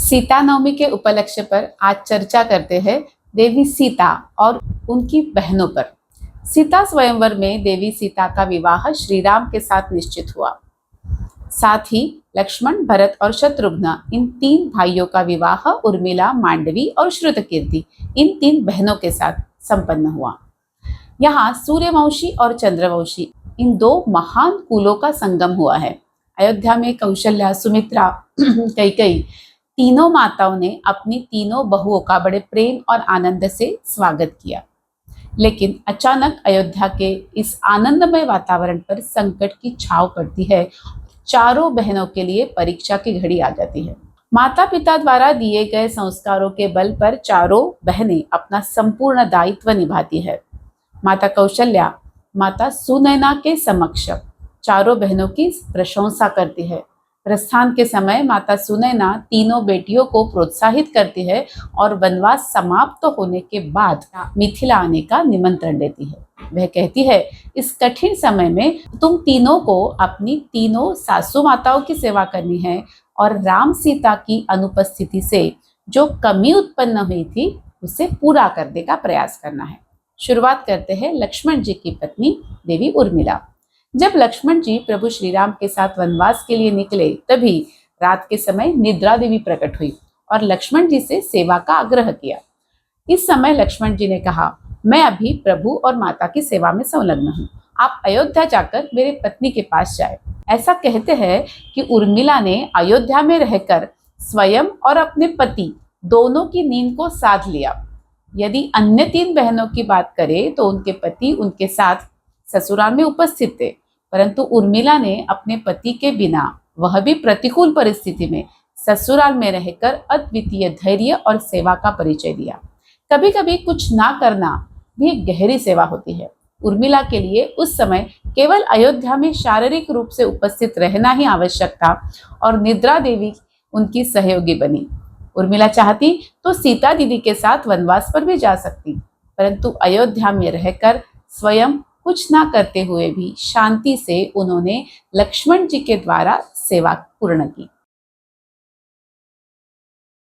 सीता नवमी के उपलक्ष्य पर आज चर्चा करते हैं देवी सीता और उनकी बहनों पर। सीता स्वयंवर में देवी सीता का विवाह श्री राम के साथ निश्चित हुआ। साथ ही लक्ष्मण, भरत और शत्रुघ्न इन तीन भाइयों का विवाह उर्मिला, मांडवी और श्रुतकीर्ति इन तीन बहनों के साथ संपन्न हुआ। यहाँ सूर्यवंशी और चंद्रवंशी इन दो महान कुलों का संगम हुआ है। अयोध्या में कौशल्या, सुमित्रा, कैकेयी तीनों माताओं ने अपनी तीनों बहुओं का बड़े प्रेम और आनंद से स्वागत किया। लेकिन अचानक अयोध्या के इस आनंदमय वातावरण पर संकट की छाव पड़ती है। चारों बहनों के लिए परीक्षा की घड़ी आ जाती है। माता पिता द्वारा दिए गए संस्कारों के बल पर चारों बहनें अपना संपूर्ण दायित्व निभाती है। माता कौशल्या माता सुनैना के समक्ष चारों बहनों की प्रशंसा करती है। प्रस्थान के समय माता सुनैना तीनों बेटियों को प्रोत्साहित करती है और वनवास समाप्त होने के बाद मिथिला आने का निमंत्रण देती है। वह कहती है, इस कठिन समय में तुम तीनों को अपनी तीनों सासू माताओं की सेवा करनी है और राम सीता की अनुपस्थिति से जो कमी उत्पन्न हुई थी उसे पूरा करने का प्रयास करना है। शुरुआत करते हैं लक्ष्मण जी की पत्नी देवी उर्मिला। जब लक्ष्मण जी प्रभु श्री राम के साथ वनवास के लिए निकले, तभी रात के समय निद्रा देवी प्रकट हुई और लक्ष्मण जी से सेवा का आग्रह किया। इस समय लक्ष्मण जी ने कहा, मैं अभी प्रभु और माता की सेवा में संलग्न हूँ, आप अयोध्या जाकर मेरे पत्नी के पास जाए। ऐसा कहते हैं कि उर्मिला ने अयोध्या में रहकर स्वयं और अपने पति दोनों की नींद को साध लिया। यदि अन्य तीन बहनों की बात करें तो उनके पति उनके साथ ससुराल में उपस्थित थे, परंतु उर्मिला ने अपने पति के बिना, वह भी प्रतिकूल परिस्थिति में, ससुराल में रहकर अद्वितीय धैर्य और सेवा का परिचय दिया। कभी कभी कुछ ना करना भी एक गहरी सेवा होती है। उर्मिला के लिए उस समय केवल अयोध्या में शारीरिक रूप से उपस्थित रहना ही आवश्यक था और निद्रा देवी उनकी सहयोगी बनी। उर्मिला चाहती तो सीता दीदी के साथ वनवास पर भी जा सकती, परंतु अयोध्या में रहकर स्वयं कुछ ना करते हुए भी शांति से उन्होंने लक्ष्मण जी के द्वारा सेवा पूर्ण की।